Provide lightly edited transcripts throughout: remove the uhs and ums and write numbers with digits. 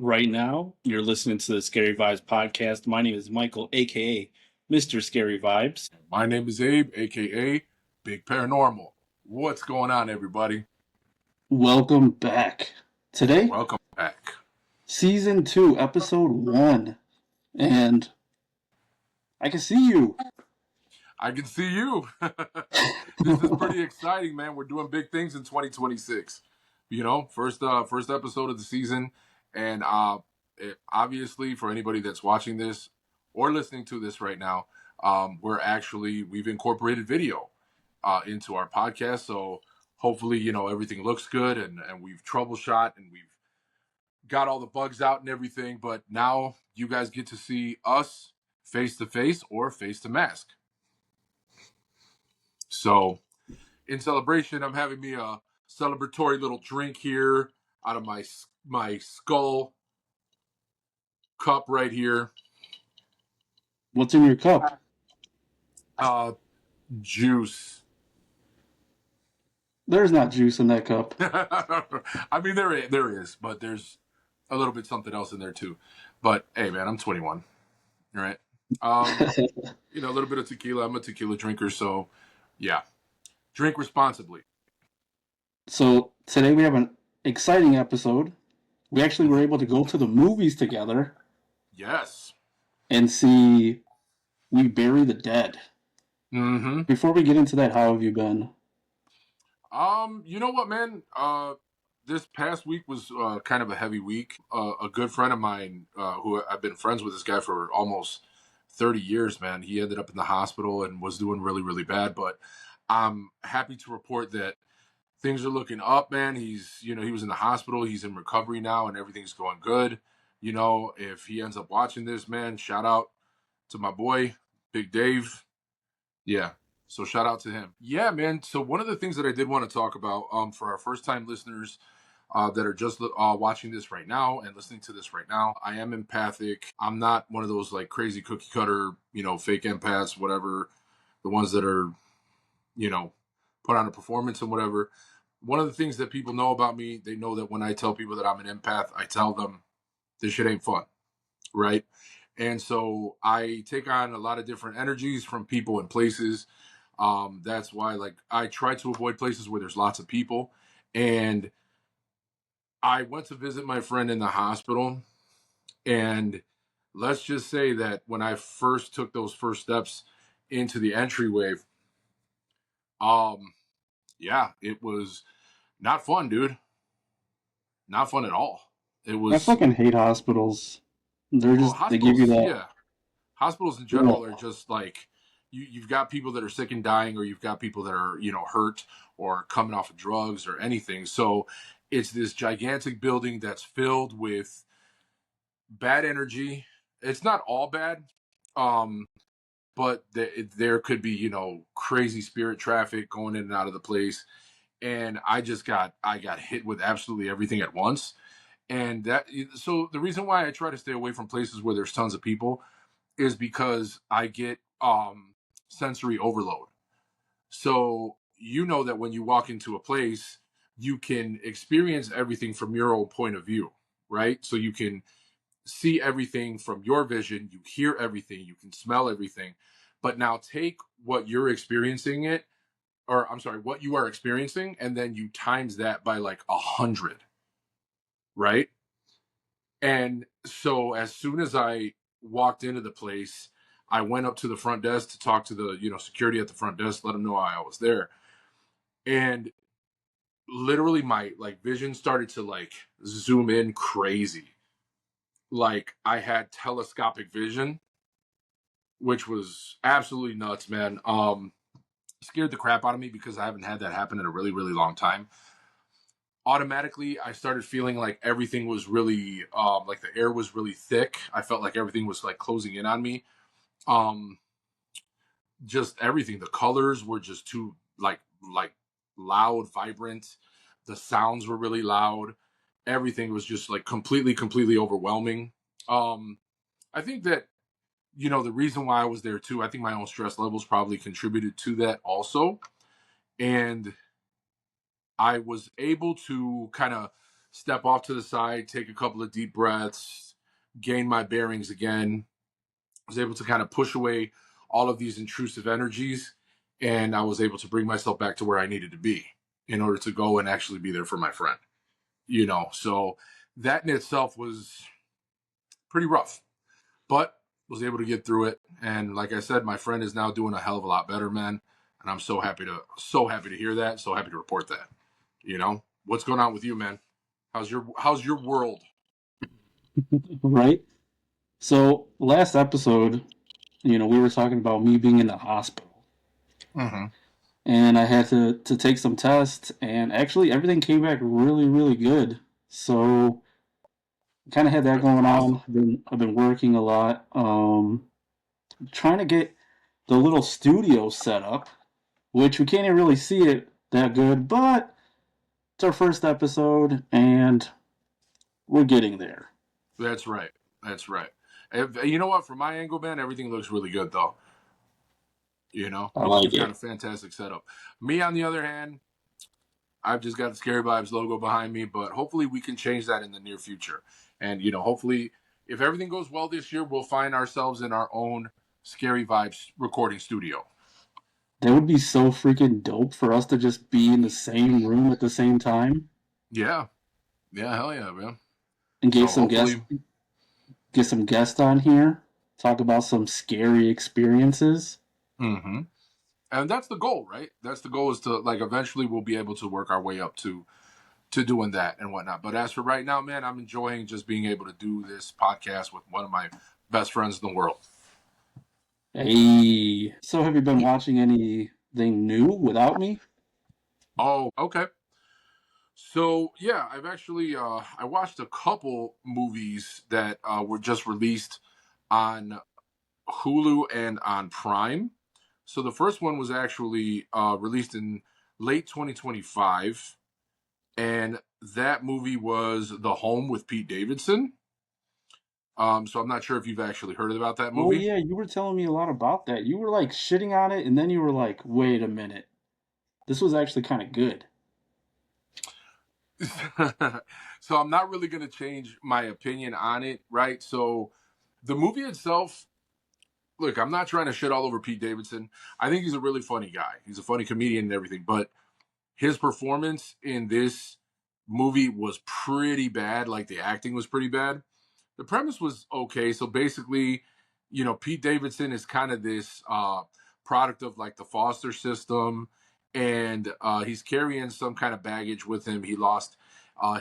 Right now, you're listening to the Scary Vibes podcast. My name is Michael, aka Mr. Scary Vibes. My name is Abe, aka Big Paranormal. What's going on, everybody? Welcome back. Today, Welcome back. season 2, episode 1. And I can see you. I can see you. This is pretty exciting, man. We're doing big things in 2026. You know, first episode of the season, and obviously for anybody that's watching this or listening to this right now, we've incorporated video into our podcast. So hopefully, everything looks good, and we've troubleshot and we've got all the bugs out and everything. But now you guys get to see us face to face or face to mask. So, in celebration, I'm having me a celebratory little drink here out of my skull cup right here. What's in your cup? Juice. There's not juice in that cup. I mean, there is, but there's a little bit something else in there too. But hey, man, I'm 21, right? A little bit of tequila. I'm a tequila drinker, so yeah, drink responsibly. So, today we have an exciting episode. We actually were able to go to the movies together. Yes. And see We Bury the Dead. Mm-hmm. Before we get into that, how have you been? You know what, man? This past week was kind of a heavy week. A good friend of mine, who I've been friends with this guy for almost 30 years, man, he ended up in the hospital and was doing really, really bad. But I'm happy to report that things are looking up, man. He was in the hospital. He's in recovery now and everything's going good. You know, if he ends up watching this, man, shout out to my boy, Big Dave. Yeah. So shout out to him. Yeah, man. So one of the things that I did want to talk about for our first time listeners that are just watching this right now and listening to this right now, I am empathic. I'm not one of those like crazy cookie cutter, fake empaths, whatever, the ones that are, put on a performance and whatever. One of the things that people know about me, they know that when I tell people that I'm an empath, I tell them this shit ain't fun, right? And so I take on a lot of different energies from people and places. That's why, like, I try to avoid places where there's lots of people. And I went to visit my friend in the hospital. And let's just say that when I first took those first steps into the entryway, yeah, it was not fun, dude. Not fun at all. It I was. fucking hate hospitals. They're Well, they give you hospitals, that. yeah. Hospitals in general are just like you've got people that are sick and dying, or you've got people that are hurt or coming off of drugs or anything. So it's this gigantic building that's filled with bad energy. It's not all bad, but there could be crazy spirit traffic going in and out of the place. And I got hit with absolutely everything at once. And so the reason why I try to stay away from places where there's tons of people is because I get sensory overload. So you know that when you walk into a place, you can experience everything from your own point of view, right? So you can see everything from your vision, you hear everything, you can smell everything. But now take what you're experiencing what you are experiencing, and then you times that by like 100, right? And so as soon as I walked into the place, I went up to the front desk to talk to the, security at the front desk, let them know I was there. And literally my like vision started to like zoom in crazy. Like I had telescopic vision, which was absolutely nuts, man. Scared the crap out of me because I haven't had that happen in a really, really long time. Automatically I started feeling like everything was really like the air was really thick. I felt like everything was like closing in on me. um just everything, the colors were just too like loud, vibrant. The sounds were really loud. Everything was just like completely overwhelming. I think that the reason why I was there too, I think my own stress levels probably contributed to that also. And I was able to kind of step off to the side, take a couple of deep breaths, gain my bearings again. I was able to kind of push away all of these intrusive energies, and I was able to bring myself back to where I needed to be in order to go and actually be there for my friend. So that in itself was pretty rough, but was able to get through it. And like I said, my friend is now doing a hell of a lot better, man. And I'm so happy to hear that. So happy to report that. What's going on with you, man? How's your world? Right? So last episode, we were talking about me being in the hospital. Mm-hmm. And I had to take some tests, and actually everything came back really, really good. So kind of had that That's going awesome. on. I've been working a lot, trying to get the little studio set up, which we can't even really see it that good, but it's our first episode, and we're getting there. That's right. That's right. You know what? From my angle, man, everything looks really good, though. I like You've got a it. fantastic setup. Me, on the other hand, I've just got the Scary Vibes logo behind me, but hopefully we can change that in the near future. And, hopefully, if everything goes well this year, we'll find ourselves in our own Scary Vibes recording studio. That would be so freaking dope for us to just be in the same room at the same time Yeah. Yeah, hell yeah, man. and So hopefully, get some guests on here, talk about some scary experiences. mm-hmm. And that's the goal, right? That's the goal, is to, like, eventually we'll be able to work our way up to doing that and whatnot. But as for right now, man, I'm enjoying just being able to do this podcast with one of my best friends in the world. Hey, so have you been watching anything new without me? Oh, okay. So yeah, I've actually I watched a couple movies that were just released on Hulu and on Prime. So the first one was actually released in late 2025, and that movie was The Home with Pete Davidson. So I'm not sure if you've actually heard about that Oh movie. yeah, you were telling me a lot about that. You were like shitting on it, and then you were like, "Wait a minute, this was actually kind of good." So I'm not really going to change my opinion on it, right? So the movie itself, look, I'm not trying to shit all over Pete Davidson. I think he's a really funny guy. He's a funny comedian and everything, but his performance in this movie was pretty bad. Like, the acting was pretty bad. The premise was okay. So basically, Pete Davidson is kind of this product of, like, the foster system, and he's carrying some kind of baggage with him. He lost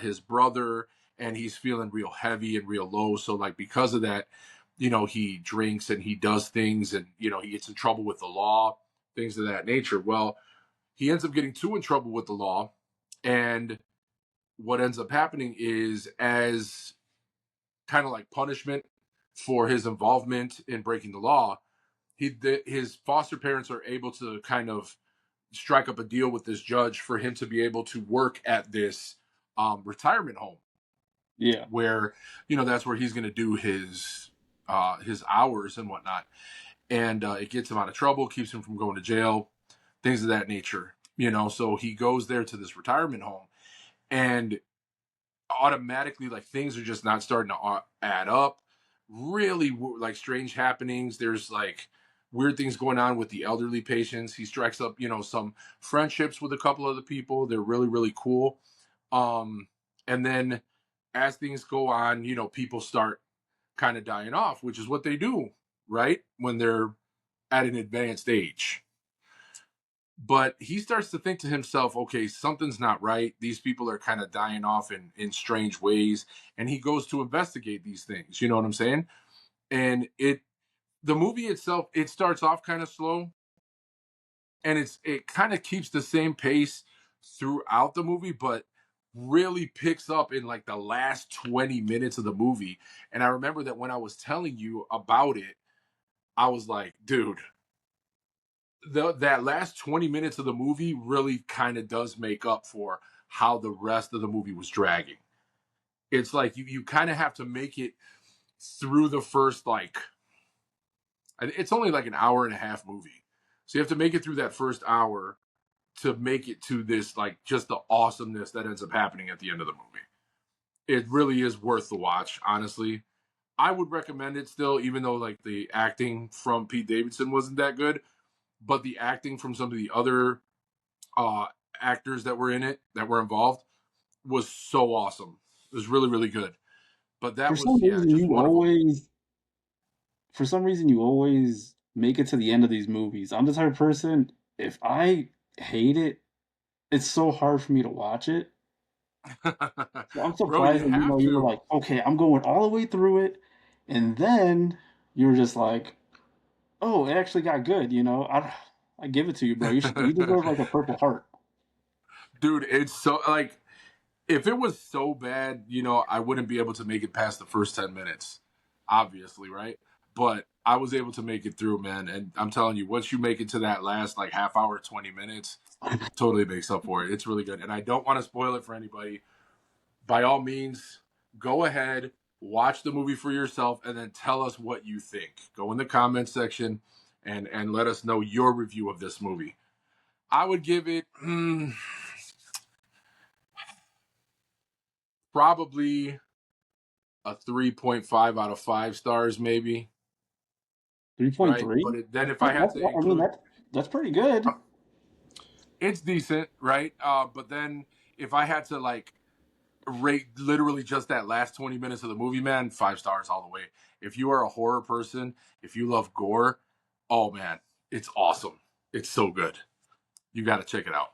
his brother, and he's feeling real heavy and real low. So, like, because of that, he drinks and he does things, and he gets in trouble with the law, things of that nature. Well, he ends up getting too in trouble with the law, and what ends up happening is, as kind of like punishment for his involvement in breaking the law, his foster parents are able to kind of strike up a deal with this judge for him to be able to work at this retirement home, Yeah. where that's where he's going to do his hours and whatnot, and it gets him out of trouble, keeps him from going to jail, things of that nature. So he goes there to this retirement home, and automatically, like, things are just not starting to add up. Really, like, strange happenings. There's, like, weird things going on with the elderly patients. He strikes up some friendships with a couple of the people. They're really, really cool. And then, as things go on, people start kind of dying off, which is what they do, right, when they're at an advanced age. But he starts to think to himself, okay, something's not right. These people are kind of dying off in strange ways. And he goes to investigate these things. You know what I'm saying? And the movie itself, it starts off kind of slow, and it kind of keeps the same pace throughout the movie, but really picks up in, like, the last 20 minutes of the movie. And I remember that when I was telling you about it, I was like, dude, that last 20 minutes of the movie really kind of does make up for how the rest of the movie was dragging. It's like you kind of have to make it through the first, like, it's only like an hour and a half movie. So you have to make it through that first hour to make it to this, like, just the awesomeness that ends up happening at the end of the movie. It really is worth the watch, honestly. I would recommend it still, even though like the acting from Pete Davidson wasn't that good, but the acting from some of the other uh, actors that were in it that were involved was so awesome. It was really really good. But For that some was yeah, reason, just you one of them. always, for some reason, you always make it to the end of these movies. I'm the type of person, if I hate it, it's so hard for me to watch it. So I'm Bro, you surprised that have you were to. like, okay, I'm going all the way through it, and then you were just like, oh, it actually got good. I give it to you, bro. You deserve like a Purple Heart. Dude, it's so like if it was so bad, I wouldn't be able to make it past the first 10 minutes, obviously, right? But I was able to make it through, man. And I'm telling you, once you make it to that last like half hour, 20 minutes, totally makes up for it. It's really good. And I don't want to spoil it for anybody. By all means, go ahead, watch the movie for yourself, and then tell us what you think. Go in the comments section and let us know your review of this movie. I would give it probably a 3.5 out of 5 stars, maybe. Right, 3.3? but then if I had to I mean, include, that's pretty good. it's decent, right? But then if I had to like rate literally just that last 20 minutes of the movie, man, 5 stars all the way. If you are a horror person, if you love gore, oh man, it's awesome. It's so good. You got to check it out.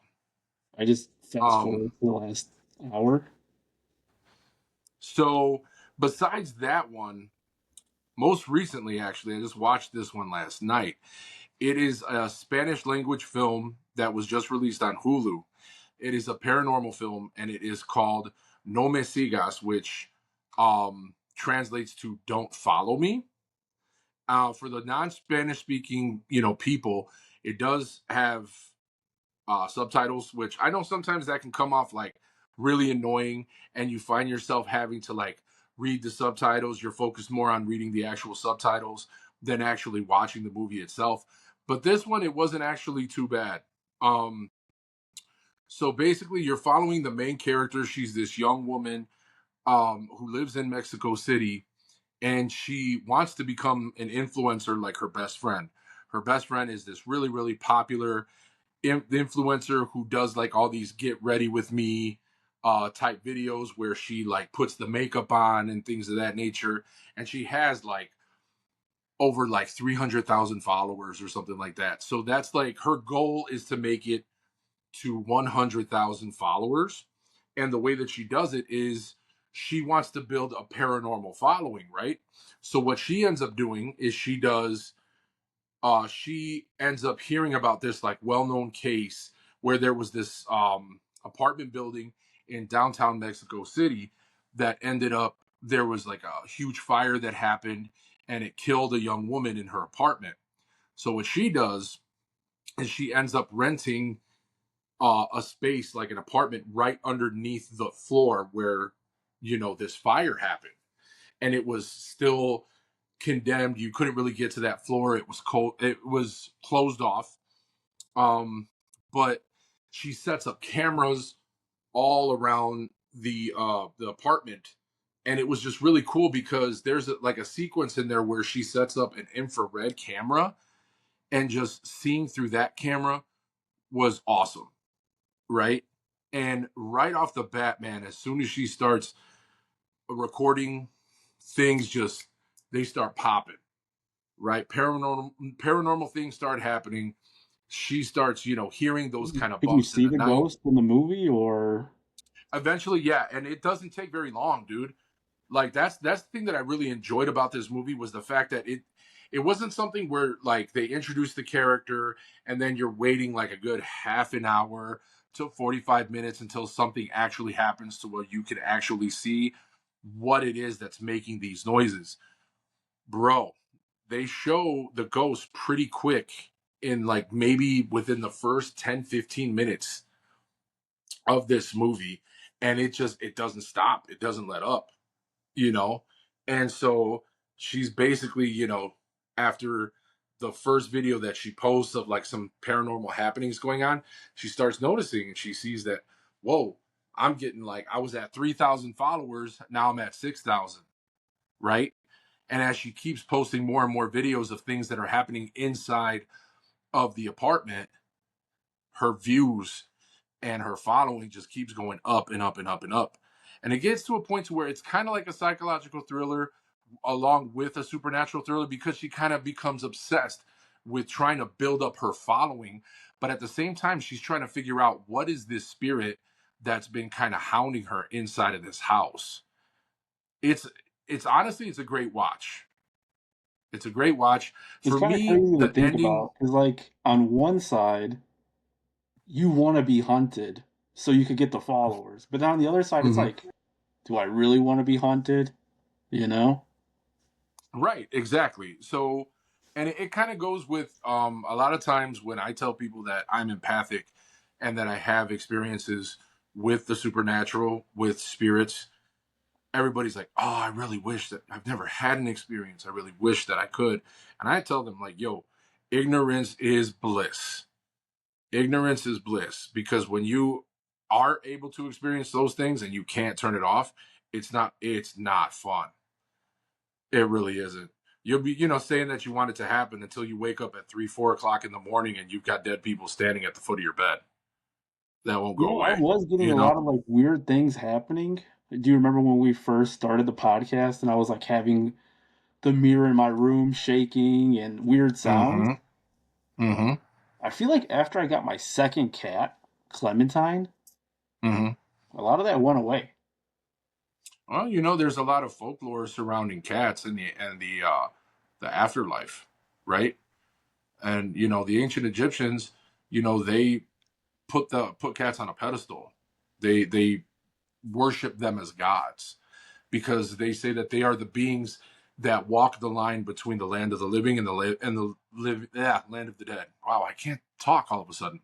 I just fast Um, forward to the last hour. so besides that one, most recently, actually, I just watched this one last night. It is a Spanish language film that was just released on Hulu. It is a paranormal film, and it is called No Me Sigas, which translates to "Don't Follow Me." For the non-Spanish speaking, people, it does have subtitles, which I know sometimes that can come off like really annoying, and you find yourself having to like read the subtitles. You're focused more on reading the actual subtitles than actually watching the movie itself. But this one, it wasn't actually too bad. Um, so basically, you're following the main character. She's this young woman who lives in Mexico City, and she wants to become an influencer like her best friend. Her best friend is this really, really popular influencer who does like all these get ready with me type videos where she like puts the makeup on and things of that nature. And she has like over like 300,000 followers or something like that. So that's like her goal is to make it to 100,000 followers. And the way that she does it is she wants to build a paranormal following, right? So what she ends up doing is she ends up hearing about this like well-known case where there was this apartment building in downtown Mexico City that ended up there was like a huge fire that happened and it killed a young woman in her apartment. So what she does is she ends up renting a space like an apartment right underneath the floor where this fire happened, and it was still condemned. You couldn't really get to that floor. It was cold. It was closed off. Um, but she sets up cameras all around the apartment, and it was just really cool because there's like a sequence in there where she sets up an infrared camera, and just seeing through that camera was awesome, right? And right off the bat, man, as soon as she starts recording, things just they start popping, right? Paranormal things start happening. She starts, hearing those kind of Could you bumps in see the the night. ghost in the movie, or Eventually, yeah, and it doesn't take very long, dude. Like that's the thing that I really enjoyed about this movie was the fact that it wasn't something where like they introduced the character and then you're waiting like a good half an hour to 45 minutes until something actually happens to where you can actually see what it is that's making these noises. Bro, they show the ghost pretty quick in like maybe within the first 10-15 minutes of this movie, and it doesn't stop, it doesn't let up, you know and so she's basically, after the first video that she posts of like some paranormal happenings going on, she starts noticing and she sees that, whoa, I'm getting like, I was at 3,000 followers. Now I'm at 6,000. Right. And as she keeps posting more and more videos of things that are happening inside of the apartment, her views and her following just keeps going up and up and up and up. And it gets to a point to where it's kind of like a psychological thriller along with a supernatural thriller, because she kind of becomes obsessed with trying to build up her following. But at the same time, she's trying to figure out what is this spirit that's been kind of hounding her inside of this house. It's it's honestly, it's a great watch. It's a great watch. It's For kind of me, crazy to the think ending. about because, like, on one side, you want to be hunted so you could get the followers, but on the other side, it's Mhm. like, do I really want to be hunted? You know? Right, exactly. So, and it kind of goes with a lot of times when I tell people that I'm empathic and that I have experiences with the supernatural, with spirits, everybody's like, "Oh, I really wish that I've never had an experience. I really wish that I could." And I tell them like, "Yo, ignorance is bliss. Ignorance is bliss, because when you are able to experience those things and you can't turn it off, it's not fun. It really isn't. You'll be, saying that you want it to happen until you wake up at 3, 4 o'clock in the morning and you've got dead people standing at the foot of your bed. That won't go I away. was getting You a know? lot of like weird things happening. Do you remember when we first started the podcast and I was like having the mirror in my room shaking and weird sounds? Mm-hmm. Mm-hmm. I feel like after I got my second cat, Clementine, Mm-hmm. a lot of that went away. Well, there's a lot of folklore surrounding cats and the afterlife, right? And the ancient Egyptians, they put cats on a pedestal. They worship them as gods, because they say that they are the beings that walk the line between the land of the living and land of the dead. Wow, I can't talk all of a sudden.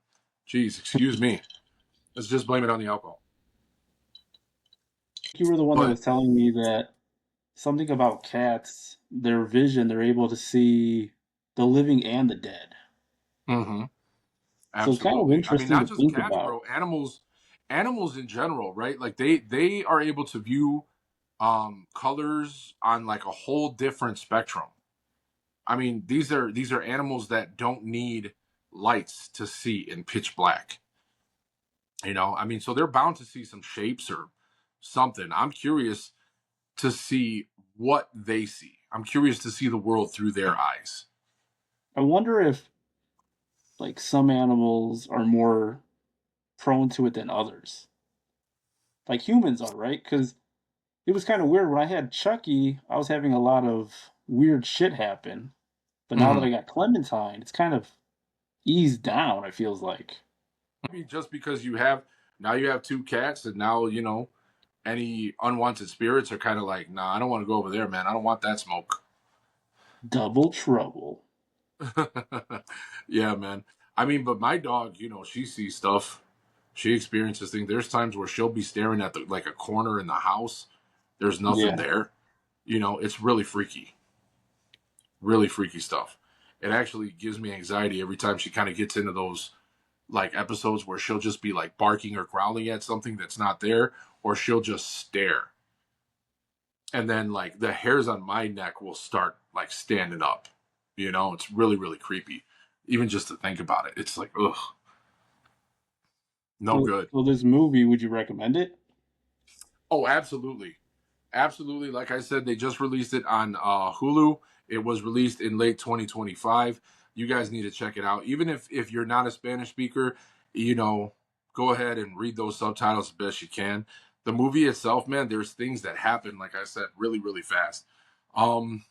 Jeez, excuse me. Let's just blame it on the alcohol. You were the one that But was telling me that something about cats, their vision, they're able to see the living and the dead. mhm, So it's kind of absolutely. I mean, interesting not to just think cats, about. bro. Animals in general, right? Like they are able to view colors on like a whole different spectrum. I mean, these are animals that don't need lights to see in pitch black. I mean, so they're bound to see some shapes or something. I'm curious to see what they see. I'm curious to see the world through their eyes. I wonder if like some animals are more prone to it than others. Like humans are, right? Because it was kind of weird when I had Chucky, I was having a lot of weird shit happen. But now that Mm-hmm. I got Clementine, it's kind of eased down, it feels like. I mean, just because you have two cats, and now any unwanted spirits are kind of like, nah, I don't want to go over there, man. I don't want that smoke. Double trouble. Yeah, man. I mean, but my dog, she sees stuff. She experiences things. There's times where she'll be staring at like a corner in the house. There's nothing Yeah. there. It's really freaky stuff. It actually gives me anxiety every time she kind of gets into those like episodes where she'll just be like barking or growling at something that's not there, or she'll just stare. And then like the hairs on my neck will start like standing up. It's really, really creepy. Even just to think about it. It's like, ugh, no So, good. so this movie, would you recommend it? Oh, absolutely. Absolutely. Like I said, they just released it on Hulu. It was released in late 2025. You guys need to check it out. Even if you're not a Spanish speaker, you know, go ahead and read those subtitles as best you can. The movie itself, man, there's things that happen, like I said, really, really fast. Um,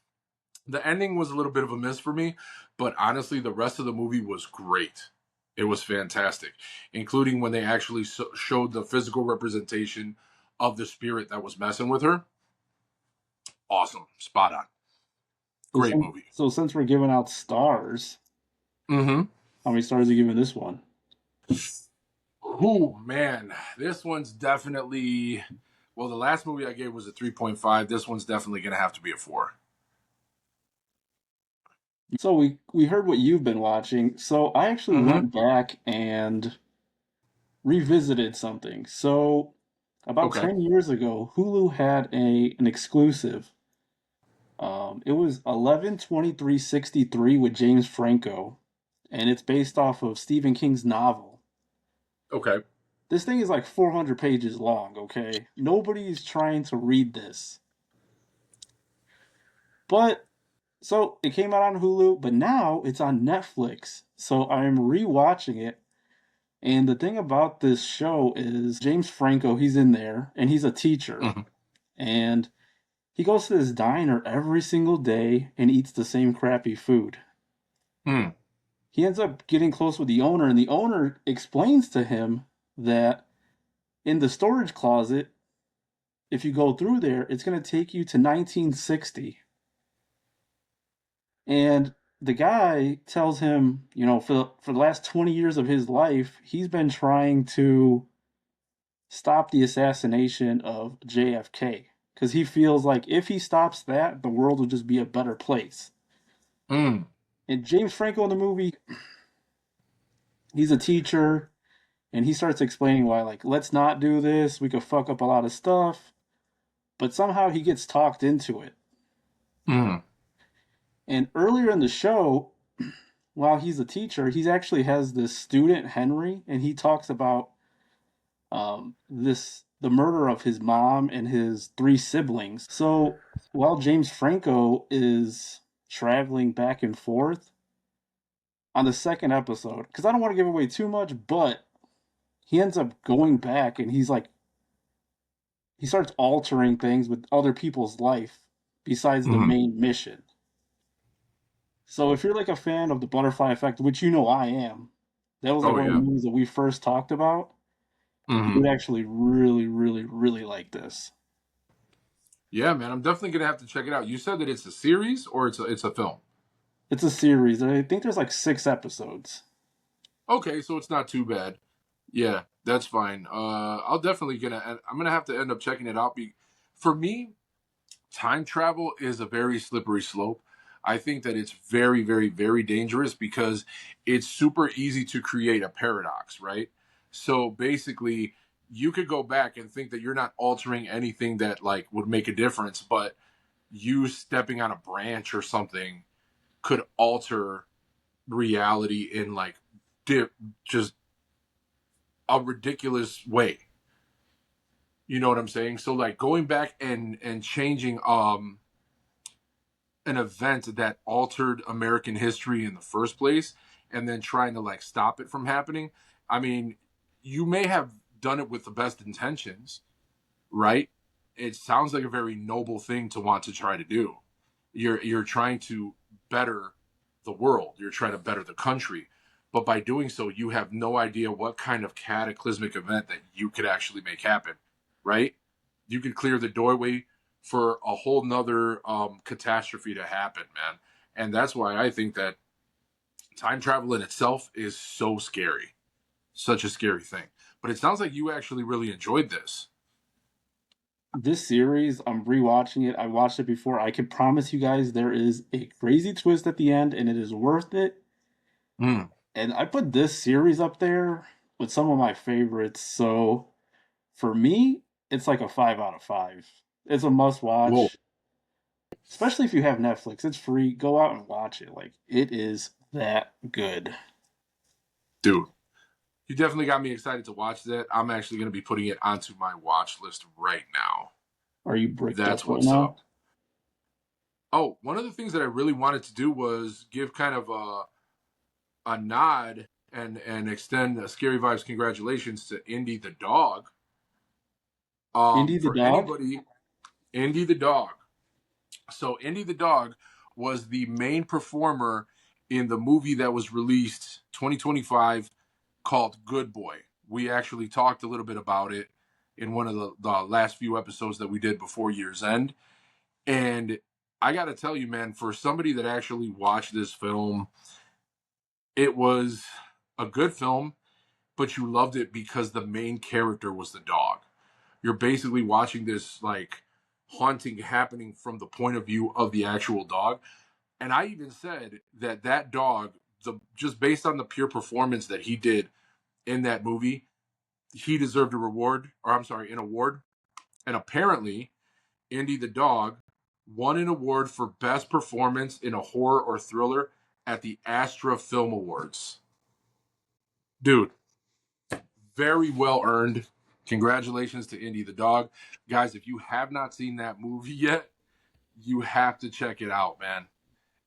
the ending was a little bit of a miss for me, but honestly, the rest of the movie was great. It was fantastic, including when they actually showed the physical representation of the spirit that was messing with her. Awesome. Spot on. So, Great movie. since we're giving out stars, Mm-hmm. how many stars are you giving this one? Oh, man. This one's definitely. Well, the last movie I gave was a 3.5. This one's definitely going to have to be a 4. So we heard what you've been watching. So I actually Mm-hmm. went back and revisited something. So About Okay. 10 years ago, Hulu had an exclusive. It was 11/23/63 with James Franco, and it's based off of Stephen King's novel. Okay. This thing is like 400 pages long, okay? Nobody's trying to read this. But so it came out on Hulu, but now it's on Netflix. So I'm rewatching it. And the thing about this show is James Franco, he's in there and he's a teacher. Hmm. And he goes to this diner every single day and eats the same crappy food. Hmm. He ends up getting close with the owner, and the owner explains to him that in the storage closet, if you go through there, it's going to take you to 1960. And the guy tells him, for the last 20 years of his life, he's been trying to stop the assassination of JFK because he feels like if he stops that, the world will just be a better place. Hmm. And James Franco in the movie, he's a teacher, and he starts explaining why, like, let's not do this. We could fuck up a lot of stuff. But somehow he gets talked into it. Hmm. And earlier in the show, while he's a teacher, he actually has this student Henry, and he talks about this the murder of his mom and his three siblings. So while James Franco is traveling back and forth on the second episode, because I don't want to give away too much, but he ends up going back and he starts altering things with other people's life besides the Hmm. main mission. So if you're like a fan of the Butterfly Effect, which you know I am, that was like Oh one of the yeah. movies that we first talked about. You Hmm. would actually really, really, really like this. Yeah, man. I'm definitely gonna have to check it out. You said that it's a series or it's a film. It's a series. I think there's like 6 episodes. Okay, so it's not too bad. Yeah, that's fine. I'm gonna have to end up checking it out. For me, time travel is a very slippery slope. I think that it's very, very, very dangerous because it's super easy to create a paradox, right? So basically, you could go back and think that you're not altering anything that like would make a difference, but you stepping on a branch or something could alter reality in like di- just a ridiculous way. You know what I'm saying? So like going back and changing an event that altered American history in the first place and then trying to like stop it from happening. I mean, you may have done it with the best intentions, right? It sounds like a very noble thing to want to try to do. You're trying to better the world. You're trying to better the country. But by doing so, you have no idea what kind of cataclysmic event that you could actually make happen, right? You could clear the doorway for a whole nother catastrophe to happen, man. And that's why I think that time travel in itself is so scary, such a scary thing. But it sounds like you actually really enjoyed this. This series, I'm rewatching it. I watched it before. I can promise you guys there is a crazy twist at the end, and it is worth it. Mm. And I put this series up there with some of my favorites. So for me, it's like a 5 out of 5. It's a must Whoa, watch, especially if you have Netflix. It's free. Go out and watch it. Like, it is that good. dude. You definitely got me excited to watch that. I'm actually going to be putting it onto my watch list right now. Are you bricked That's up right what's now? up. Oh, one of the things that I really wanted to do was give kind of a nod and extend Scary Vibes congratulations to Indy the dog. Indy the For dog? anybody, Indy the dog. So Indy the dog was the main performer in the movie that was released 2025 called Good Boy. We actually talked a little bit about it in one of the last few episodes that we did before year's end. And I got to tell you, man, for somebody that actually watched this film, it was a good film, but you loved it because the main character was the dog. You're basically watching this like haunting happening from the point of view of the actual dog. And I even said that dog, just based on the pure performance that he did in that movie, he deserved a reward, or I'm sorry, an award. And apparently, Indy the dog won an award for best performance in a horror or thriller at the Astra Film Awards. Dude, very well earned. Congratulations to Indy the dog. Guys, if you have not seen that movie yet, you have to check it out, man.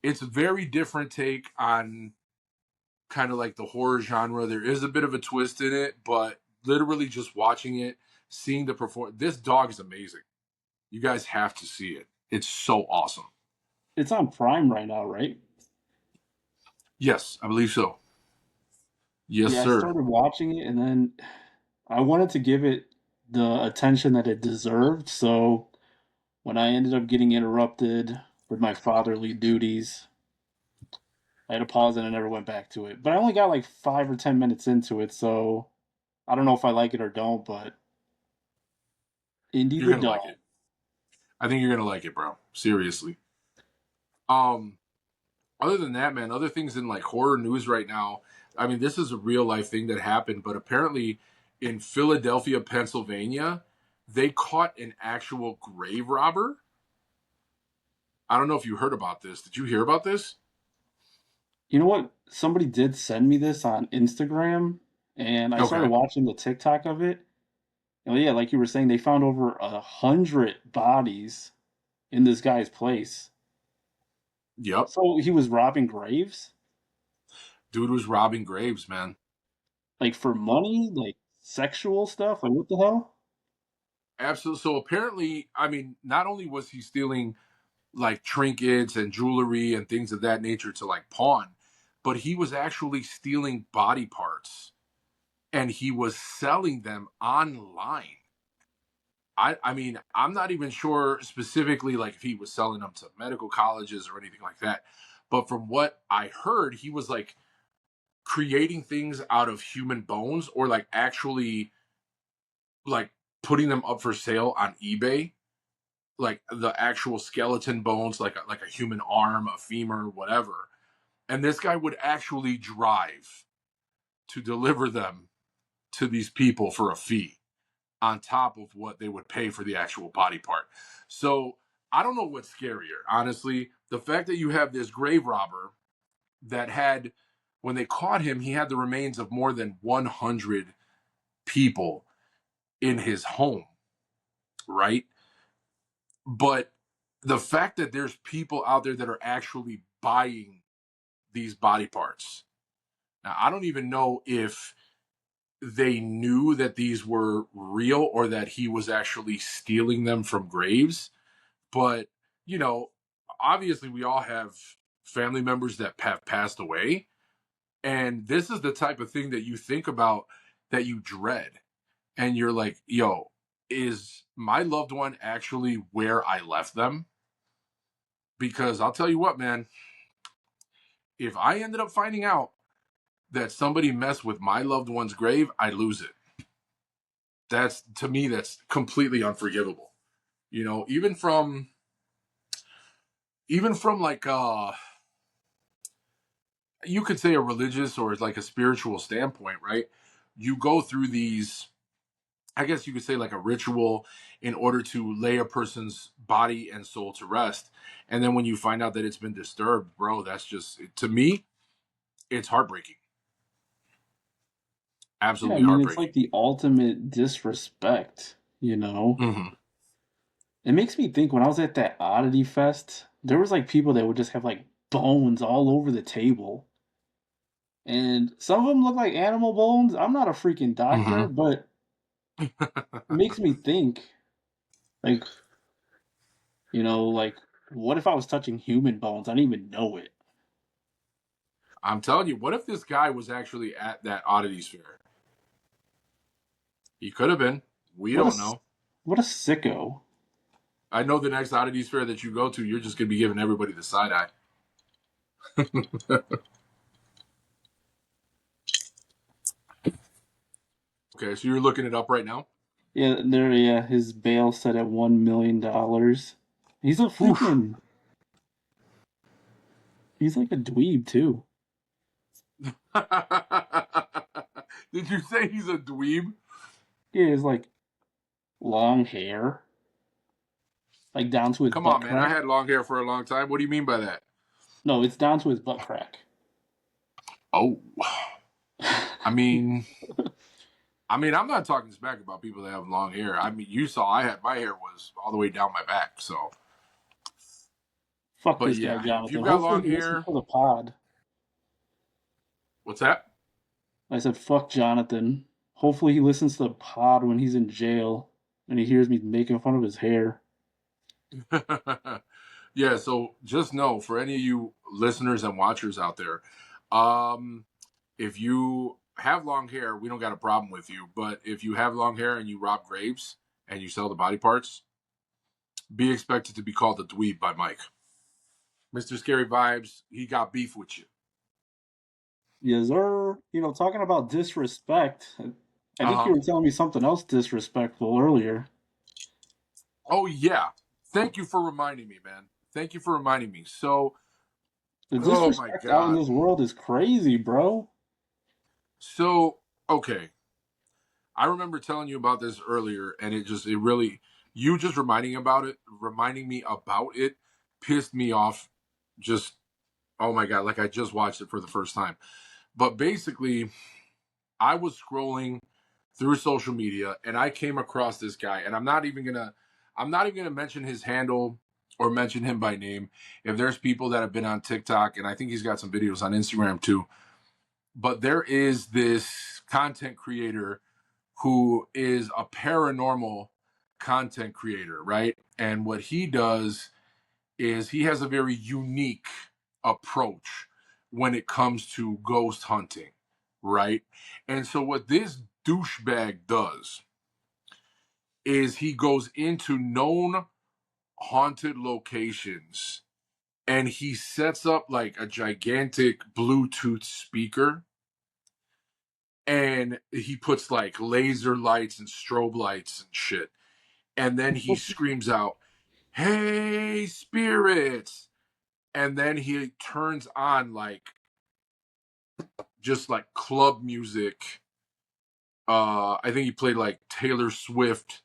It's a very different take on kind of like the horror genre. There is a bit of a twist in it, but literally just watching it, seeing the perform, this dog is amazing. You guys have to see it. It's so awesome. It's on Prime right now, right? Yes, I believe so. Yes, Yeah, I sir. started watching it and then I wanted to give it the attention that it deserved. So when I ended up getting interrupted with my fatherly duties, I had to pause and I never went back to it. But I only got like 5 or 10 minutes into it, so I don't know if I like it or don't, but Indy You're the gonna like dog. it. I think you're gonna like it, bro. Seriously. Um, Other than that, man, other things in like horror news right now. I mean, this is a real life thing that happened, but apparently in Philadelphia, Pennsylvania, they caught an actual grave robber. I don't know if you heard about this. Did you hear about this? You know what? Somebody did send me this on Instagram, and I started Okay. watching the TikTok of it. And yeah, like you were saying, they found over 100 bodies in this guy's place. Yep. So he was robbing graves, Dude was robbing graves, man. like for money, like sexual stuff. Like what the hell? Absolutely. So apparently, I mean, not only was he stealing like trinkets and jewelry and things of that nature to like pawn, but he was actually stealing body parts and he was selling them online. I mean, I'm not even sure specifically like if he was selling them to medical colleges or anything like that. But from what I heard, he was like creating things out of human bones or like actually like putting them up for sale on eBay, like the actual skeleton bones, like a human arm, a femur, whatever. And this guy would actually drive to deliver them to these people for a fee on top of what they would pay for the actual body part. So I don't know what's scarier, honestly. The fact that you have this grave robber that had, when they caught him, he had the remains of more than 100 people in his home, right? But the fact that there's people out there that are actually buying these body parts. Now, I don't even know if they knew that these were real or that he was actually stealing them from graves. But, you know, obviously we all have family members that have passed away. And this is the type of thing that you think about that you dread. And you're like, yo, is my loved one actually where I left them? Because I'll tell you what, man, if I ended up finding out that somebody messed with my loved one's grave, I lose it. That's, to me, that's completely unforgivable. You know, even from like you could say a religious or like a spiritual standpoint, right? You go through these, I guess you could say like a ritual in order to lay a person's body and soul to rest. And then when you find out that it's been disturbed, bro, that's just, to me, it's heartbreaking. Yeah, I Absolutely mean, it's heartbreaking. like the ultimate disrespect, you know? Hmm. It makes me think when I was at that Oddity Fest, there was like people that would just have like bones all over the table. And some of them look like animal bones. I'm not a freaking doctor, Hmm. but it makes me think like, like what if I was touching human bones? I didn't even know it. I'm telling you, what if this guy was actually at that oddities fair? He could have been. We What a don't s- know. what a sicko. I know the next oddities fair that you go to, you're just going to be giving everybody the side eye. Okay, so you're looking it up right now? Yeah, his bail set at $1 million. He's a Oof. freaking he's like a dweeb too. Did you say he's a dweeb? He has like long hair, like down to his Come butt on, man. I crack. had long hair for a long time. What do you mean by that? No, it's down to his butt crack. Oh, I mean, I'm not talking smack about people that have long hair. I mean, you saw I had my hair was all the way down my back. So, Fuck but this guy, yeah, if Jonathan. you've got Hopefully long he listens hair, to the pod. what's that? I said, fuck Jonathan. Hopefully he listens to the pod when he's in jail and he hears me making fun of his hair. Yeah, so just know for any of you listeners and watchers out there, um, if you have long hair, we don't got a problem with you. But if you have long hair and you rob graves and you sell the body parts, be expected to be called a dweeb by Mike. Mr. Scary Vibes, he got beef with you. Yes, sir. Talking about disrespect, I Uh think you huh. were telling me something else disrespectful earlier. Oh, yeah. Thank you for reminding me, man. Thank you for reminding me. So, The oh my disrespect out in God. this world is crazy, bro. So, okay. I remember telling you about this earlier, and it really, you just reminding me about it, pissed me off. Just, oh my God, like I just watched it for the first time. But basically, I was scrolling through social media and I came across this guy, and I'm not even gonna mention his handle or mention him by name. If there's people that have been on TikTok, and I think he's got some videos on Instagram too, but there is this content creator who is a paranormal content creator, right? And what he does is he has a very unique approach when it comes to ghost hunting, right? And so what this douchebag does is he goes into known haunted locations and he sets up like a gigantic Bluetooth speaker, and he puts like laser lights and strobe lights and shit. And then he screams out, "Hey, spirits!" And then he turns on like just like club music. I think he played like Taylor Swift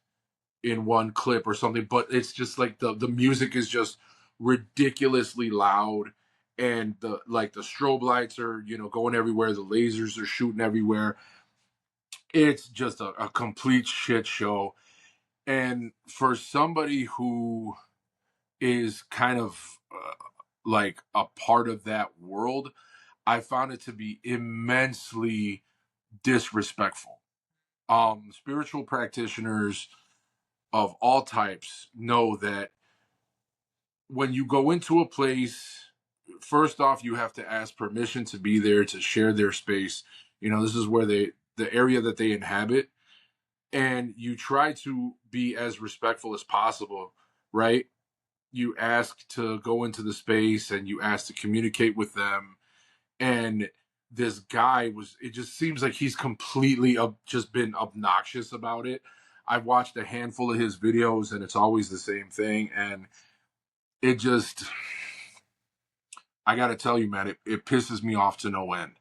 in one clip or something, but it's just like the music is just ridiculously loud, and the strobe lights are going everywhere, the lasers are shooting everywhere. It's just a complete shit show. And for somebody who is kind of like a part of that world, I found it to be immensely disrespectful. Spiritual practitioners of all types know that when you go into a place, first off, you have to ask permission to be there, to share their space. This is where the area that they inhabit, and you try to be as respectful as possible, right? You ask to go into the space and you ask to communicate with them. And this guy it just seems like he's completely just been obnoxious about it. I've watched a handful of his videos and it's always the same thing. And it just, I got to tell you, man, it pisses me off to no end.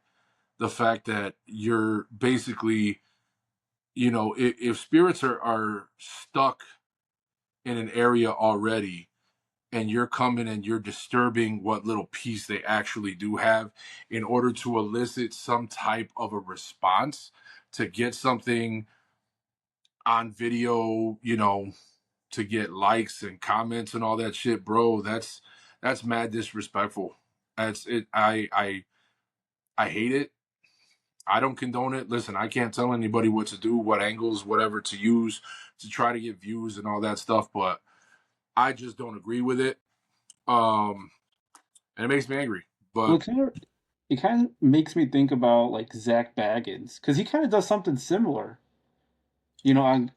The fact that you're basically, if spirits are stuck in an area already, and you're coming and you're disturbing what little piece they actually do have in order to elicit some type of a response, to get something on video, to get likes and comments and all that shit, bro. That's mad disrespectful. That's it. I hate it. I don't condone it. Listen, I can't tell anybody what to do, what angles, whatever to use to try to get views and all that stuff, but I just don't agree with it. Um, and it makes me angry. Well, But it kind of makes me think about like Zach Baggins because he kind of does something similar.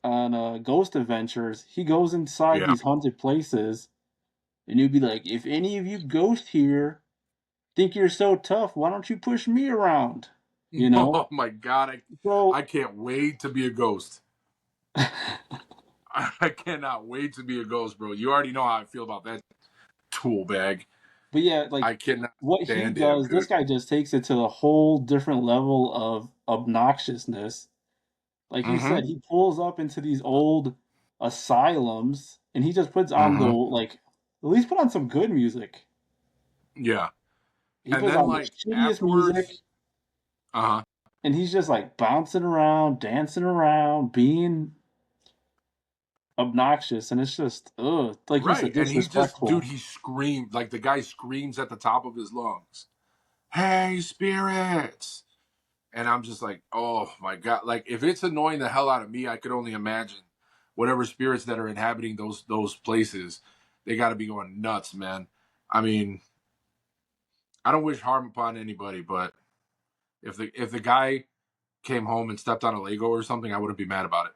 On Ghost Adventures, he goes inside yeah, these haunted places, and you'd be like, "If any of you ghosts here think you're so tough, why don't you push me around?" You know? oh my god, I So, can't wait to be a ghost. I cannot wait to be a ghost, bro. You already know how I feel about that tool bag. but yeah, like I cannot what he stand him, does, this dude. guy just takes it to a whole different level of obnoxiousness. Like you Mm-hmm. said, he pulls up into these old asylums, and he just puts on the Mm-hmm. like, at least put on some good music. Yeah. He And puts then on the like shittiest music, afterwards, uh-huh. and he's just like bouncing around, dancing around, being obnoxious, and it's just, ugh, like you said, Right. And he just, dude, disrespectful. he screamed, like the guy screams at the top of his lungs, "Hey, spirits!" And I'm just like, oh my god! Like if it's annoying the hell out of me, I could only imagine whatever spirits that are inhabiting those places. They got to be going nuts, man. I mean, I don't wish harm upon anybody, but if the guy came home and stepped on a Lego or something, I wouldn't be mad about it.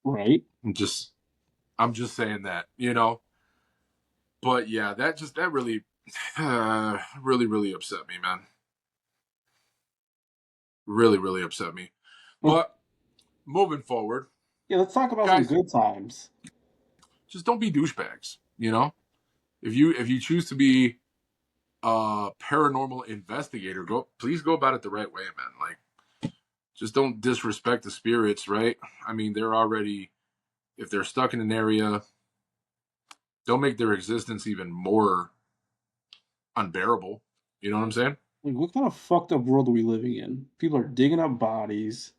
Right? I'm just saying that, you know. But yeah, that really, really upset me, man. Really, really upset me. Well, But moving forward, yeah, let's talk about some guys, good times. just don't be douchebags. You know, if you choose to be a paranormal investigator, please go about it the right way, man. Like, just don't disrespect the spirits, right? I mean, they're already, if they're stuck in an area, don't make their existence even more unbearable. You know what I'm saying? Like, what kind of fucked up world are we living in? People are digging up bodies,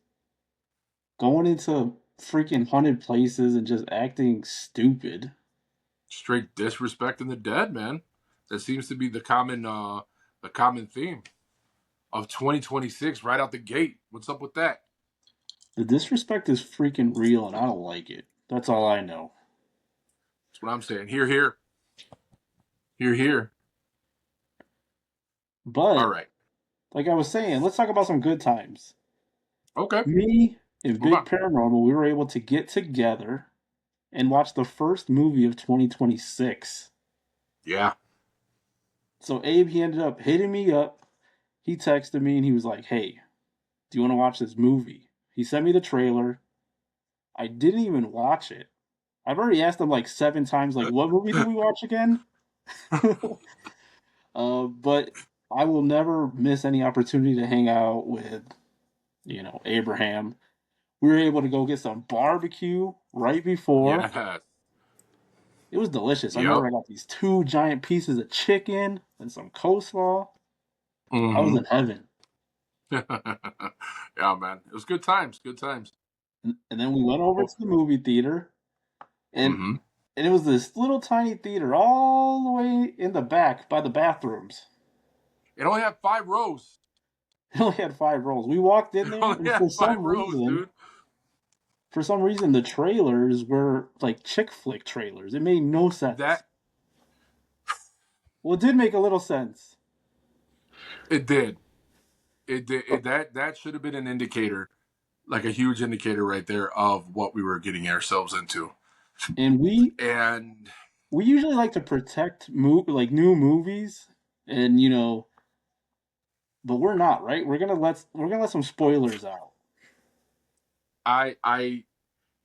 going into freaking haunted places, and just acting stupid. Straight disrespecting the dead, man. That seems to be the common theme of 2026 right out the gate. What's up with that? The disrespect is freaking real, and I don't like it. That's all I know. That's what I'm saying. Here, here, here, here. All But right. like I was saying, let's talk about some good times. Okay. Me and Move Big on. Paranormal, we were able to get together and watch the first movie of 2026. Yeah. So Abe, he ended up hitting me up. He texted me and he was like, "Hey, do you want to watch this movie?" He sent me the trailer. I didn't even watch it. I've already asked him like 7 times, like, "What movie did we watch again?" But I will never miss any opportunity to hang out with, Abraham. We were able to go get some barbecue right before. Yeah. It was delicious. I Yep. remember I got these 2 giant pieces of chicken and some coleslaw. I was Mm-hmm. in heaven. Yeah, man. It was good times. Good times. And then we went over Oh, to the movie theater, and mm-hmm. and it was this little tiny theater all the way in the back by the bathrooms. It only had 5 rows. It only had 5 rows. We walked in It there, only and had 5 rows, dude. for some reason, the trailers were like chick flick trailers. It made no sense. That Well, it did make a little sense. it did. It did. That should have been an indicator, like a huge indicator right there of what we were getting ourselves into. And And we usually like to protect like new movies, and but we're not, right? We're gonna let some spoilers out. I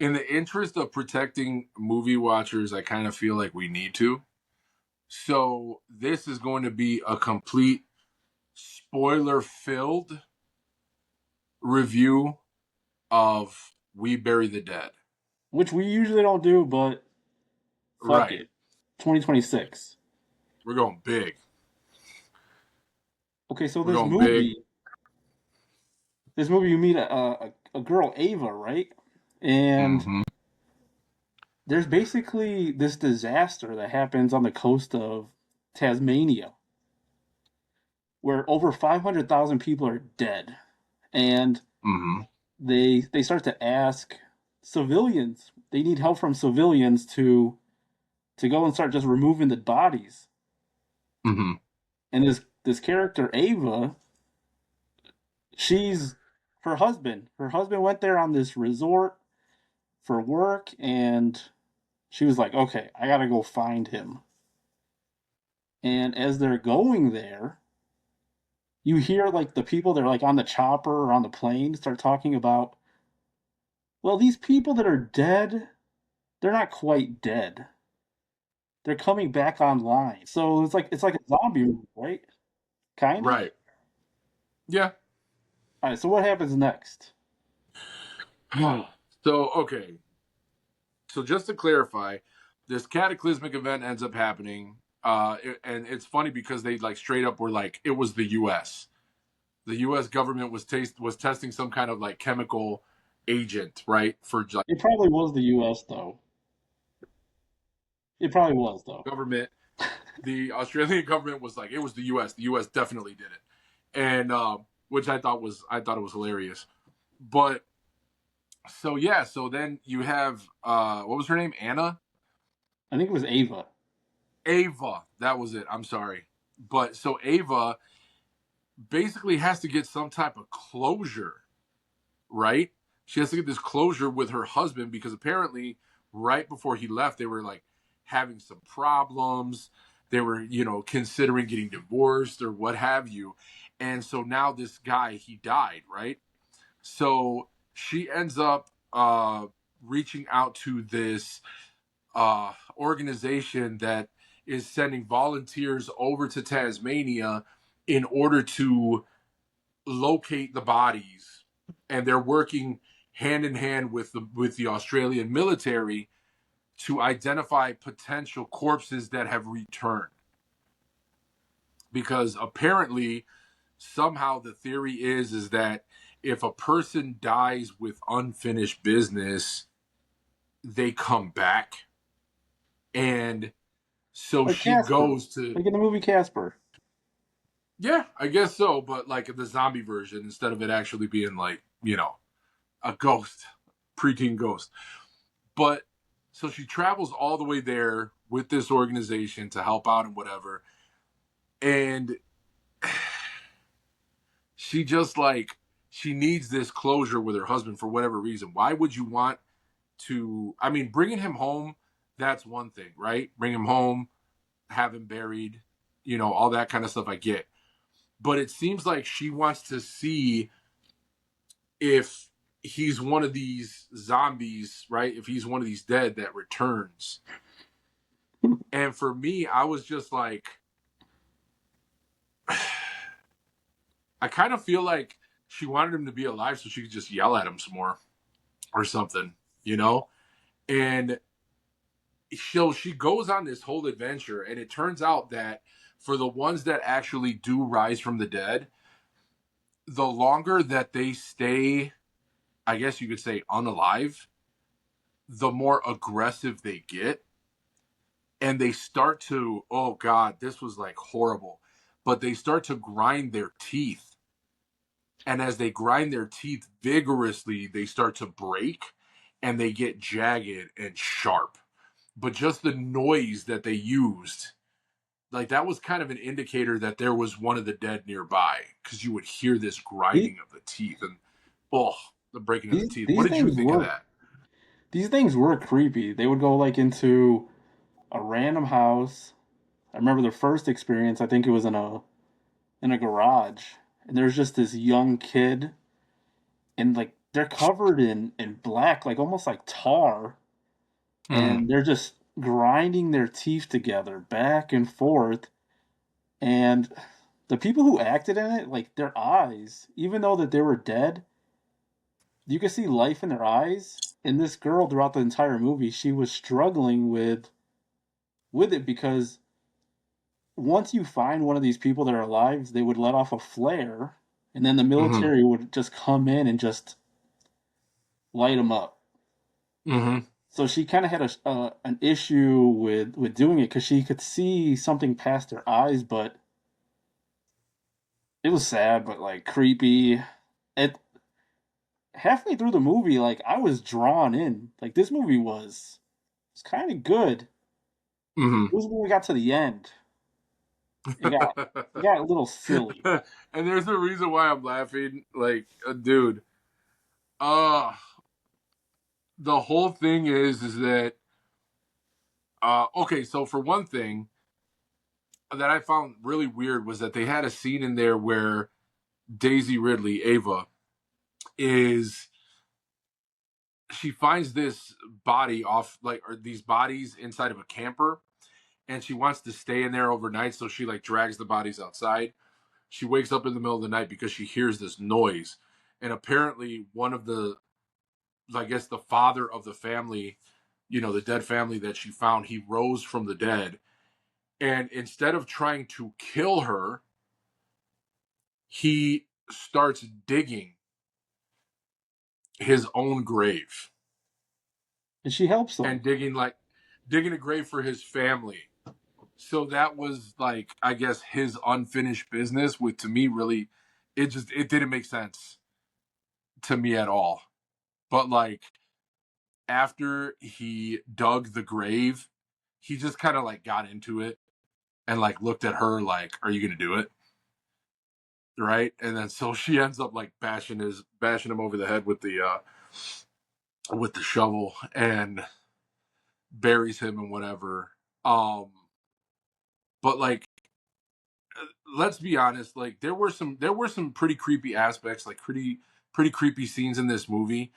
in the interest of protecting movie watchers, I kind of feel like we need to. So this is going to be a complete spoiler filled review of We Bury the Dead. Which we usually don't do, but fuck Right. it. 2026. We're going big. Okay, so We're going big. this movie, you meet a girl, Ava, right? And Mm-hmm. there's basically this disaster that happens on the coast of Tasmania where over 500,000 people are dead. And Mm-hmm. they start to ask civilians. They need help from civilians to go and start just removing the bodies. Mm-hmm. And this character Ava, she's her husband went there on this resort for work, and she was like, "Okay, I got to go find him." And as they're going there, you hear like the people that are like on the chopper or on the plane start talking about, well, these people that are dead, they're not quite dead. They're coming back online. So it's like a zombie movie, right? Kind of. Right. Yeah. All right. So what happens next? So, okay. So just to clarify, this cataclysmic event ends up happening. And it's funny because they like straight up were like, it was the US. The US government was testing some kind of like chemical agent, right? For like It probably was the U.S. though. It probably was though. government. The Australian government was like, it was the US. The US definitely did it. And which I thought it was hilarious. But so yeah, so then you have what was her name? Anna? I think it was Ava. Ava. That was it. I'm sorry. But so Ava basically has to get some type of closure, right? She has to get this closure with her husband because apparently right before he left, they were like having some problems. They were, considering getting divorced or what have you. And so now this guy, he died, right? So she ends up reaching out to this organization that is sending volunteers over to Tasmania in order to locate the bodies, and they're working hand in hand with the Australian military to identify potential corpses that have returned. Because apparently, somehow the theory is that if a person dies with unfinished business, they come back, and so Like she Casper. goes to Like in the movie Casper. yeah, I guess so, but like the zombie version instead of it actually being like a ghost, preteen ghost. But so she travels all the way there with this organization to help out and whatever. And she just like, she needs this closure with her husband for whatever reason. Why would you want to? I mean, bringing him home, that's one thing, right? Bring him home, have him buried, all that kind of stuff I get. But it seems like she wants to see if he's one of these zombies, right? If he's one of these dead that returns. And for me, I was just like, I kind of feel like she wanted him to be alive so she could just yell at him some more or something, you know? And so she goes on this whole adventure, and it turns out that for the ones that actually do rise from the dead, the longer that they stay, I guess you could say, unalive, the more aggressive they get. And they start to, oh God, this was like horrible, but they start to grind their teeth. And as they grind their teeth vigorously, they start to break and they get jagged and sharp. But just the noise that they used, like that was kind of an indicator that there was one of the dead nearby because you would hear this These, grinding of the teeth and, oh, the breaking of the these teeth. What these did you things think of were that? these things were creepy. They would go like into a random house. I remember the first experience, I think it was in a garage. And there's just this young kid and like they're covered in black, like almost like tar, Mm, and they're just grinding their teeth together back and forth. And the people who acted in it, like their eyes, even though that they were dead, you could see life in their eyes. And this girl throughout the entire movie, she was struggling with it because once you find one of these people that are alive, they would let off a flare, and then the mm-hmm, military would just come in and just light them up. mm-hmm. So she kind of had an issue with doing it because she could see something past her eyes, but it was sad, but like creepy. It halfway through the movie, like I was drawn in. Like this movie was kind of good. Mm-hmm. It was when we got to the end. It got a little silly. And there's a reason why I'm laughing. Like, dude, uh, the whole thing is that, okay, so for one thing that I found really weird was that they had a scene in there where Daisy Ridley, Ava, is she finds this body off, like, or these bodies inside of a camper, and she wants to stay in there overnight, so she like drags the bodies outside. She wakes up in the middle of the night because she hears this noise, and apparently one of the I guess the father of the family, the dead family that she found, he rose from the dead. And instead of trying to kill her, he starts digging his own grave And she helps and him. digging a grave for his family. So that was like, I guess, his unfinished business, which to me really, it didn't make sense to me at all. But like after he dug the grave, he just kind of like got into it and like looked at her like, "Are you gonna do it?" Right? And then so she ends up like bashing him over the head with the shovel and buries him and whatever. Um, but like let's be honest, like there were some pretty creepy aspects, like pretty creepy scenes in this movie.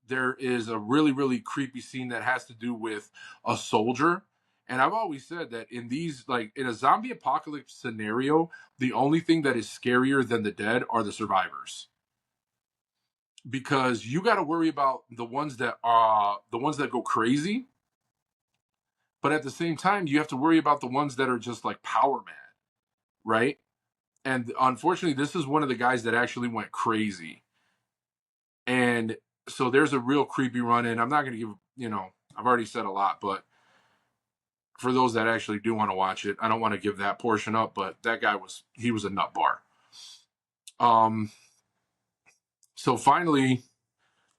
There is a really really creepy scene that has to do with a soldier, and I've always said that in these, like in a zombie apocalypse scenario, the only thing that is scarier than the dead are the survivors, because you got to worry about the ones that go crazy, but at the same time you have to worry about the ones that are just like power mad, right? And unfortunately, this is one of the guys that actually went crazy. And so there's a real creepy run in. I'm not going to I've already said a lot, but for those that actually do want to watch it, I don't want to give that portion up, but that guy he was a nut bar. Um, so finally,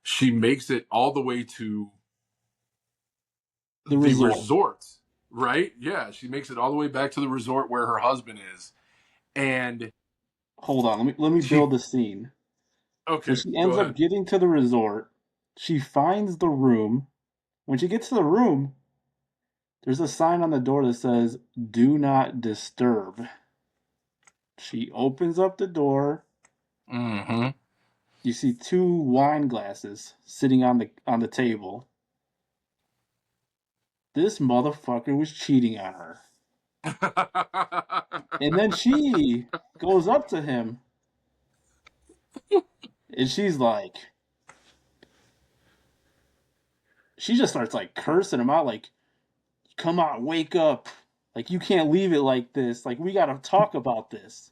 she makes it all the way to The the resort. resort, right? Yeah, she makes it all the way back to the resort where her husband is. And Hold on, let me she, build the scene. So okay, she go ends up ahead. getting to the resort. She finds the room. When she gets to the room, there's a sign on the door that says "Do not disturb." She opens up the door. Mm You see two wine glasses sitting on the table. This motherfucker was cheating on her. hmm. And then she goes up to him and she just starts like cursing him out, like, come on, wake up. Like, you can't leave it like this. Like, we gotta talk about this.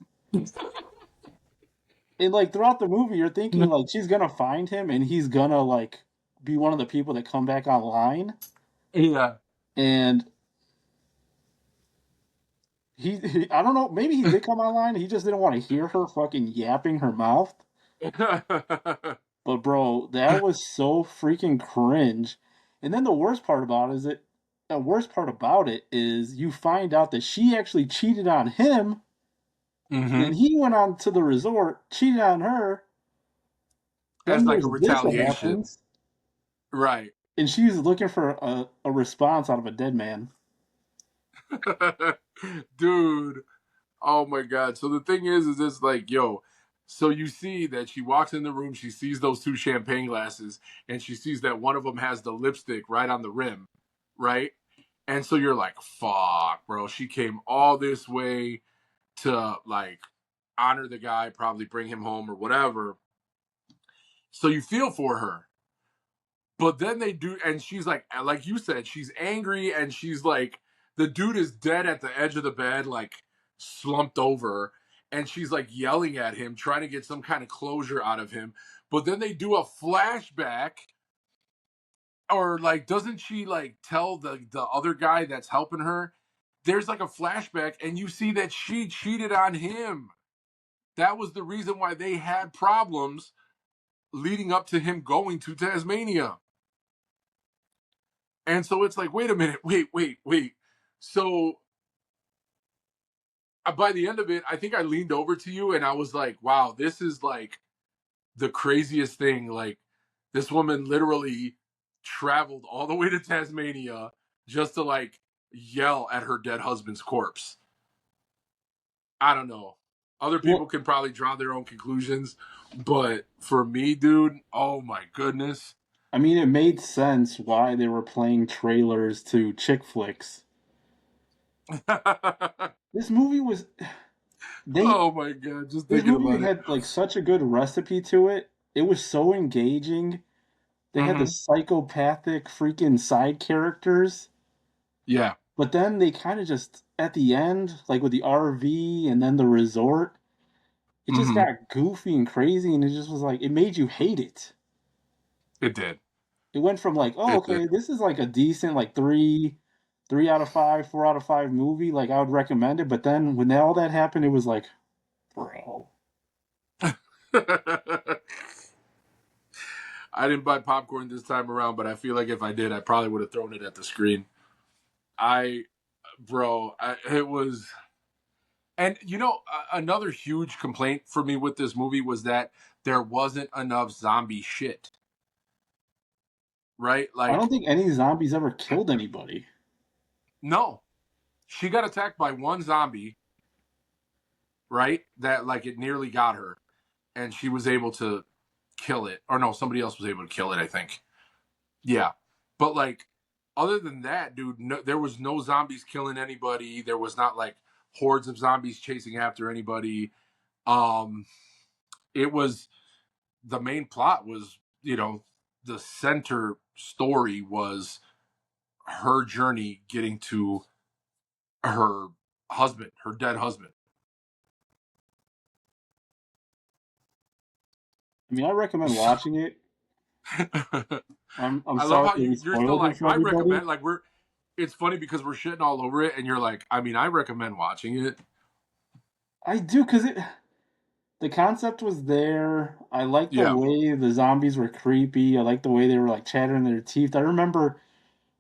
And like throughout the movie, you're thinking like she's gonna find him and he's gonna like be one of the people that come back online. Yeah. And I don't know, maybe he did come online. He just didn't want to hear her fucking yapping her mouth. But bro, that was so freaking cringe. And then the worst part about it is you find out that she actually cheated on him. Then hmm. he went on to the resort, cheated on her. Then As like there's a this that retaliation. happens, Right. and she's looking for a response out of a dead man. Dude. Oh my god. So the thing is it's like, yo, so you see that she walks in the room, she sees those two champagne glasses, and she sees that one of them has the lipstick right on the rim, right? And so you're like, fuck, bro. She came all this way to like honor the guy, probably bring him home or whatever. So you feel for her. But then they do, and she's like you said, she's angry, and she's like, the dude is dead at the edge of the bed, like slumped over, and she's like yelling at him, trying to get some kind of closure out of him. But then they do a flashback, or like, doesn't she like tell the other guy that's helping her? There's like a flashback, and you see that she cheated on him. That was the reason why they had problems leading up to him going to Tasmania. And so it's like, wait a minute, wait. So by the end of it, I think I leaned over to you and I was like, wow, this is like the craziest thing. Like, this woman literally traveled all the way to Tasmania just to like yell at her dead husband's corpse. I don't know. Other people Well, can probably draw their own conclusions, but for me, dude, oh my goodness. I mean, it made sense why they were playing trailers to chick flicks. This movie was they Oh my god, just this thinking movie about it. had like such a good recipe to it. It was so engaging. they had the psychopathic freaking side characters, Yeah. but then they kind of just at the end, like with the RV and then the resort, it just Hmm. got goofy and crazy, and it just was like it made you hate it. It did. It went from like, oh, It did. okay, this is like a decent like three out of five, 4 out of 5 movie. Like I would recommend it, but then when all that happened, it was like, bro, I didn't buy popcorn this time around, but I feel like if I did, I probably would have thrown it at the screen. I, it was, and another huge complaint for me with this movie was that there wasn't enough zombie shit, right? I don't Like, think any zombies ever killed anybody. no, she got attacked by one zombie, right? That like it nearly got her, and she was able to kill it, or no, somebody else was able to kill it, I think. Yeah, but like other than that, dude, no, there was no zombies killing anybody. There was not like hordes of zombies chasing after anybody. Um, it was the main plot was the center story was her journey getting to her husband, her dead husband. I mean, I recommend So, watching it. I'm I love sorry how that we you're still spoiled it like for I everybody. recommend, like we're it's funny because we're shitting all over it and you're like, I mean, I recommend watching it. I do because the concept was there. I like the Yeah. way the zombies were creepy. I like the way they were like chattering their teeth. I remember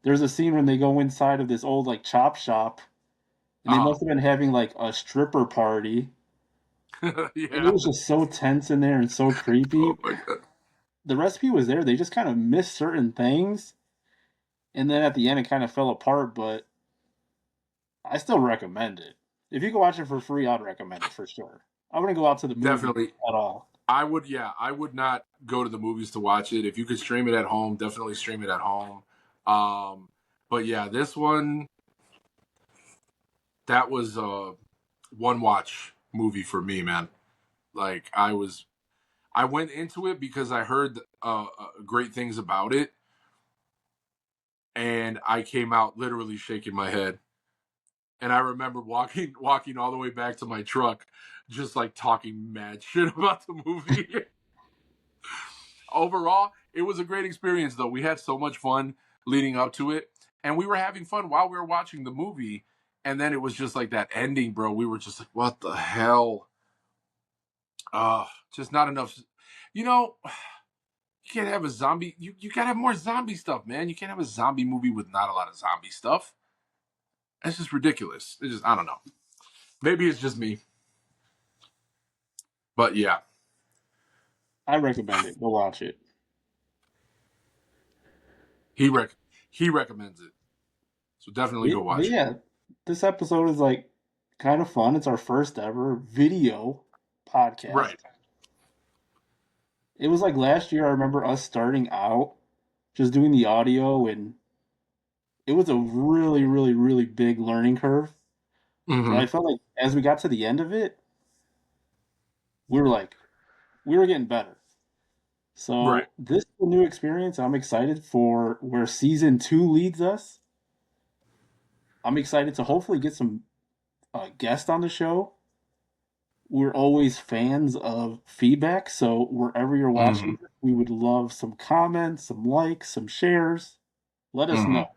there's a scene when they go inside of this old like chop shop, and they Uh-huh. must have been having like a stripper party, and it Yeah. was just so tense in there and so Oh creepy. my god. The recipe was there. They just kind of missed certain things, and then at the end it kind of fell apart. But I still recommend it. If you can watch it for free, I'd recommend it for sure. I wouldn't go out to the movies Definitely. at all. I would not go to the movies to watch it. If you could stream it at home, definitely stream it at home. Um, but yeah, this one that was a one watch movie for me, man. Like I went into it because I heard great things about it, and I came out literally shaking my head. And I remember walking all the way back to my truck, just like talking mad shit about the movie. Overall, it was a great experience, though. We had so much fun leading up to it, and we were having fun while we were watching the movie. And then it was just like that ending, bro. We were just like, "What the hell?" Just not enough. You know, you can't have a zombie. You gotta have more zombie stuff, man. You can't have a zombie movie with not a lot of zombie stuff. That's just ridiculous. It's just I don't know. Maybe it's just me, but yeah, I recommend it. Go watch it. he rec he recommends it. So definitely go But watch it. yeah, this episode is like kind of fun. It's our first ever video podcast. Right. It was like last year. I remember us starting out just doing the audio, and it was a really, really, really big learning curve. But Mm-hmm. I felt like as we got to the end of it, we were like, we were getting better. Right. So this is a new experience. I'm excited for where season 2 leads us. I'm excited to hopefully get some guests on the show. We're always fans of feedback, so wherever you're Mm-hmm. watching, we would love some comments, some likes, some shares. Let us Mm-hmm. know.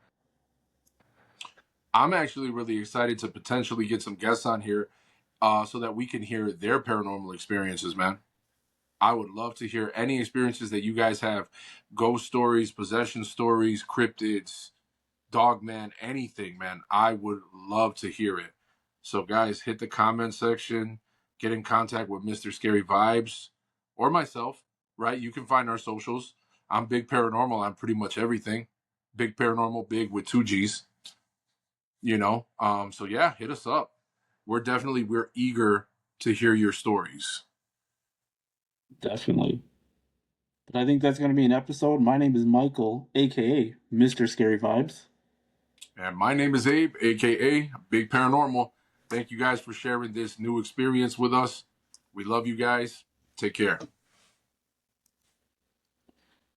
I'm actually really excited to potentially get some guests on here, so that we can hear their paranormal experiences, man. I would love to hear any experiences that you guys have, ghost stories, possession stories, cryptids, dogman, anything, man. I would love to hear it. So, guys, hit the comment section, get in contact with Mr. Scary Vibes or myself, right? You can find our socials. I'm Big Paranormal on pretty much everything. Big Paranormal, big with two G's, So, yeah, hit us up. We're eager to hear your stories. Definitely. But I think that's going to be an episode. My name is Michael, aka Mr. Scary Vibes. And my name is Abe, aka Big Paranormal. Thank you guys for sharing this new experience with us. We love you guys. Take care.